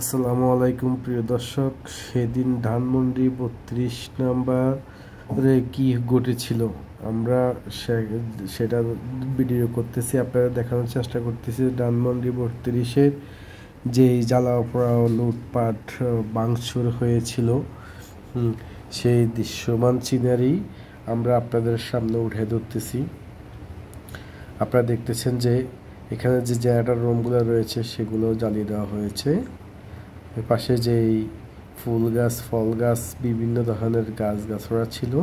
আসসালামু আলাইকুম প্রিয় দর্শক, সেদিন ধানমন্ডি 32 নম্বরে কি ঘটেছিল আমরা সেটা ভিডিও করতেছি, আপনারা দেখানোর চেষ্টা করতেছি। ধানমন্ডি 32-এর যেই জ্বালাপোড়া লুটপাট ভাঙচুর হয়েছিল, সেই দৃশ্যমান সিনারি আমরা আপনাদের সামনে উঠে ধরতেছি। আপনারা দেখতেছেন যে এখানে যে জেনারেটর রুমগুলো রয়েছে সেগুলো জ্বালিয়ে দেওয়া হয়েছে। পাশে যেই ফুল গাছ, ফল গাছ, বিভিন্ন ধরনের গাছগাছড়া ছিল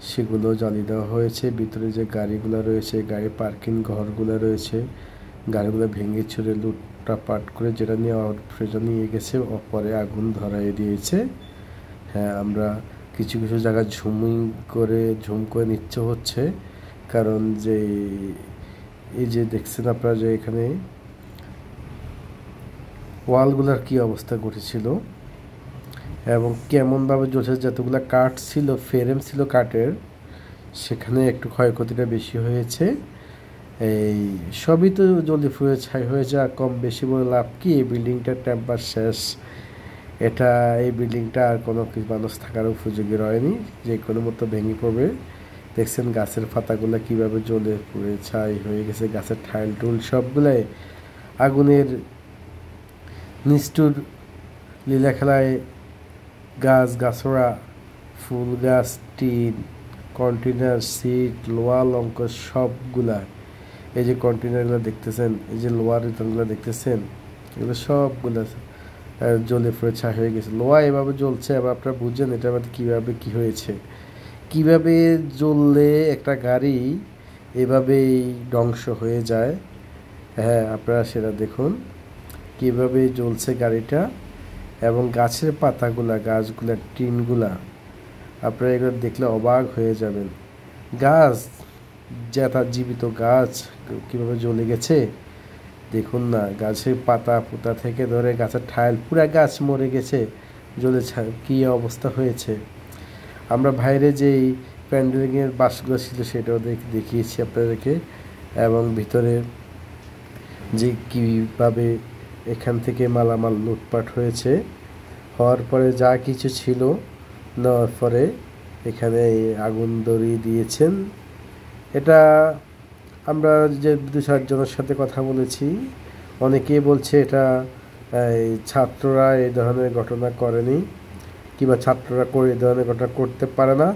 সেগুলো জ্বালিয়ে দেওয়া হয়েছে। ভিতরে যে গাড়িগুলো রয়েছে, গাড়ি পার্কিং ঘরগুলো রয়েছে, গাড়িগুলো ভেঙে চুরে লুটপাট করে যেটা নেওয়ার প্রয়োজন নিয়ে গেছে, পরে আগুন ধরাই দিয়েছে। হ্যাঁ, আমরা কিছু কিছু জায়গায় ঝুম করে নিচ্ছে হচ্ছে, কারণ যে এই যে দেখছেন আপনারা যে এখানে ওয়ালগুলোর কি অবস্থা ঘটেছিল এবং কেমনভাবে জ্বলছে। যতগুলো কাঠ ছিল, ফ্রেম ছিল কাঠের, সেখানে একটু ক্ষয়ক্ষতিটা বেশি হয়েছে। এই সবই তো জলদি ফুয়ে ছাই হয়ে যা, কম বেশি বলে লাভ কি? এই বিল্ডিংটার টেম্পার শেষ। এই বিল্ডিংটা আর কোনো মানুষ থাকার উপযোগী রয়নি, যে কোনো মতো ভেঙে পড়বে। দেখছেন গাছের পাতাগুলো কিভাবে জ্বলে পুড়ে ছাই হয়ে গেছে, গাছের ঠাইল টুল সবগুলাই আগুনের নিষ্ঠুর লীলা খেলায় গাছড়া, ফুল গাছ, টিন, কন্টেনার, সিট, লোহা লঙ্ক সবগুলা, এই যে কন্টেনারগুলো দেখতেছেন, এই যে লোহার রিটার্নগুলো দেখতেছেন, এগুলো সবগুলা জ্বলে পুড়ে ছাই হয়ে গেছে। লোহা এভাবে জ্বলছে, এবার আপনারা বুঝছেন এটা আবার কীভাবে কী হয়েছে, কিভাবে জ্বললে একটা গাড়ি এভাবেই ধ্বংস হয়ে যায়। হ্যাঁ, আপনারা সেটা দেখুন কিভাবে জ্বলছে গাড়িটা, এবং গাছের পাতাগুলা, গাছগুলা, টিনগুলা, আপনারা এগুলো দেখলে অবাক হয়ে যাবেন। গাছ, যেটা জীবিত গাছ কিভাবে জ্বলে গেছে দেখুন না, গাছের পাতা পুতা থেকে ধরে গাছের ঠাইল, পুরা গাছ মরে গেছে, জ্বলে কী অবস্থা হয়েছে। আমরা বাইরে যেই প্যান্ডেলিংয়ের বাসগুলো ছিল সেটাও দেখিয়েছি আপনাদেরকে, এবং ভিতরে যে কীভাবে এখান থেকে মালামাল লুটপাট হয়েছে, হওয়ার পরে যা কিছু ছিল নেওয়ার পরে এখানে আগুন ধরিয়ে দিয়েছেন। এটা আমরা যে 2-4 জনের সাথে কথা বলেছি, অনেকেই বলছে এটা ছাত্ররা এই ধরনের ঘটনা করেনি, কিংবা ছাত্ররা করে এই ধরনের ঘটনা করতে পারে না।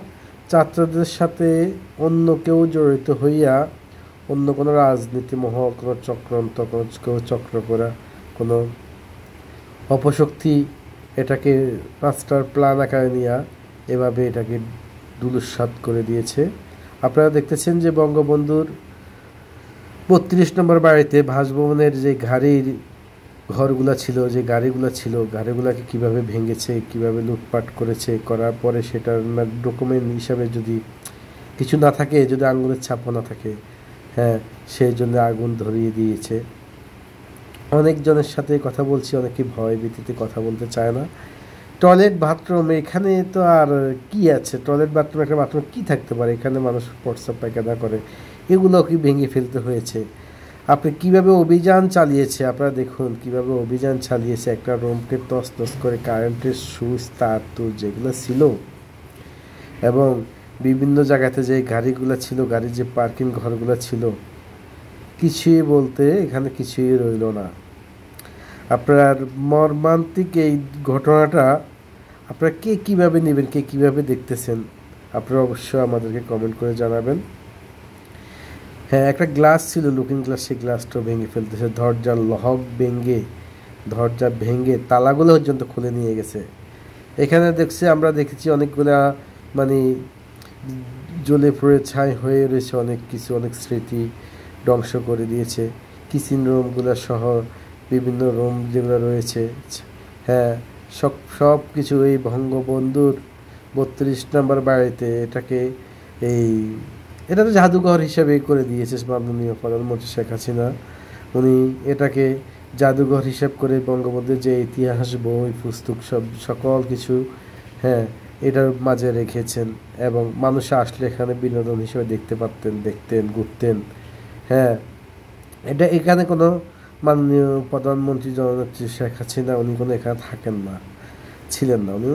ছাত্রদের সাথে অন্য কেউ জড়িত হইয়া, অন্য কোনো রাজনীতি মহ, কোনো চক্রান্ত, কেউ চক্র করা, কোনো অপশক্তি এটাকে মাস্টার প্ল্যান আকারে নিয়ে এভাবে এটাকে ধূলিসাৎ করে দিয়েছে। আপনারা দেখতেছেন যে বঙ্গবন্ধুর 32 নম্বর বাড়িতে বাসভবনের যে ঘরগুলা ছিল, যে গাড়িগুলাকে কিভাবে ভেঙেছে, কিভাবে লুটপাট করেছে, করার পরে সেটার ডকুমেন্ট হিসাবে যদি কিছু না থাকে, যদি আঙুলের ছাপও না থাকে, হ্যাঁ, সেই জন্য আগুন ধরিয়ে দিয়েছে। অনেকজনের সাথে কথা বলছি, অনেকে ভয় ভীতিতে কথা বলতে চায় না। টয়লেট বাথরুম এখানে তো আর কি আছে, টয়লেট বাথরুম, একটা বাথরুম কি থাকতে পারে, এখানে মানুষ প্রস্রাব পায়খানা করে, এগুলো কি ভেঙে ফেলতে হয়েছে। আপনি কিভাবে অভিযান চালিয়েছে, আপনারা দেখুন কিভাবে অভিযান চালিয়েছে, একটা রুমকে তছনছ করে কারেন্টের সুইচ, তার তুর যেগুলো ছিল, এবং বিভিন্ন জায়গাতে যে গাড়িগুলো ছিল, গাড়ির যে পার্কিং ঘরগুলো ছিল, কিছুই বলতে এখানে কিছুই রইল না। আপনার মর্মান্তিক এই ঘটনাটা আপনারা কে কীভাবে নেবেন, কে কীভাবে দেখতেছেন, আপনারা অবশ্যই আমাদেরকে কমেন্ট করে জানাবেন। হ্যাঁ, একটা গ্লাস ছিল, লুকিং গ্লাস, সেই গ্লাসটাও ভেঙে ফেলতেছে, দরজা ভেঙে তালাগুলো পর্যন্ত খুলে নিয়ে গেছে। এখানে আমরা দেখেছি অনেকগুলা মানে জ্বলে পুড়ে ছাই হয়ে রয়েছে, অনেক কিছু, অনেক স্মৃতি ধ্বংস করে দিয়েছে। কিচেন রুমগুলো সহ বিভিন্ন রুম যেগুলো রয়েছে, হ্যাঁ, সব কিছু এই বঙ্গবন্ধুর 32 নম্বর বাড়িতে এটা তো জাদুঘর হিসেবে করে দিয়েছে মাননীয় প্রধানমন্ত্রী শেখ হাসিনা। উনি এটাকে জাদুঘর হিসাব করে বঙ্গবন্ধুর যে ইতিহাস, বই, পুস্তক, সকল কিছু, হ্যাঁ, এটার মাঝে রেখেছেন, এবং মানুষ আসলে এখানে বিনোদন হিসেবে দেখতে পারতেন, দেখতেন, ঘুরতেন। হ্যাঁ, এখানে কোনো মাননীয় প্রধানমন্ত্রী জননেত্রী শেখ হাসিনা উনি কোনো এখানে থাকেন না, ছিলেন না। উনি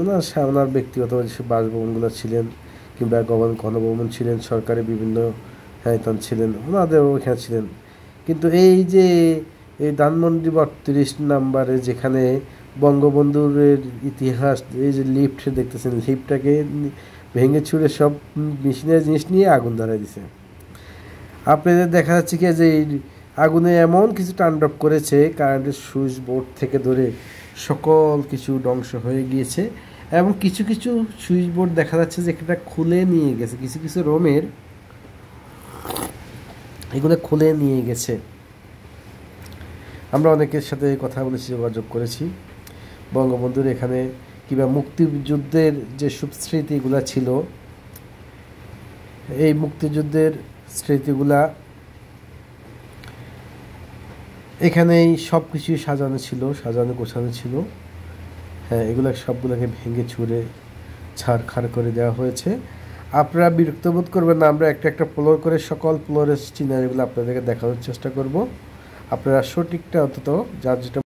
ওনার ব্যক্তিগত যে বাসভবনগুলো ছিলেন কিংবা গণভবন ছিলেন, সরকারি বিভিন্ন হাইতান ছিলেন, ওনাদেরও ওইখানে ছিলেন। কিন্তু এই যে এই ধানমন্ডি ৩২ নাম্বারে যেখানে বঙ্গবন্ধুর ইতিহাস, এই যে লিফট দেখতেছেন, লিফটটাকে ভেঙে ছুঁড়ে সব মেশিনের জিনিস নিয়ে আগুন ধরাই দিছে। আপনাদের দেখা যাচ্ছে কি যে আগুনে এমন কিছু তাণ্ডব করেছে, কারেন্টের সুইচ বোর্ড থেকে ধরে সকল কিছু ধ্বংস হয়ে গিয়েছে। এবং কিছু কিছু সুইচ বোর্ড দেখা যাচ্ছে যে এটা খুলে নিয়ে গেছে, কিছু কিছু রোমের এগুলো খুলে নিয়ে গেছে। আমরা অনেকের সাথে কথা বলেছি, যোগাযোগ করেছি। বঙ্গবন্ধুর এখানে কিংবা মুক্তিযুদ্ধের যে সব স্মৃতিগুলো ছিল, এই মুক্তিযুদ্ধের স্মৃতিগুলা এখানেই সব কিছুই সাজানো ছিল, সাজানো গোছানো ছিল। হ্যাঁ, এগুলো সবগুলোকে ভেঙে ছুঁড়ে ছাড়খাড় করে দেওয়া হয়েছে। আপনারা বিরক্ত বোধ করবেন না, আমরা একটা একটা ফ্লোর করে সকল ফ্লোরের সিনারিগুলো আপনাদেরকে দেখানোর চেষ্টা করব। আপনারা সঠিকটা অন্তত যার যেটা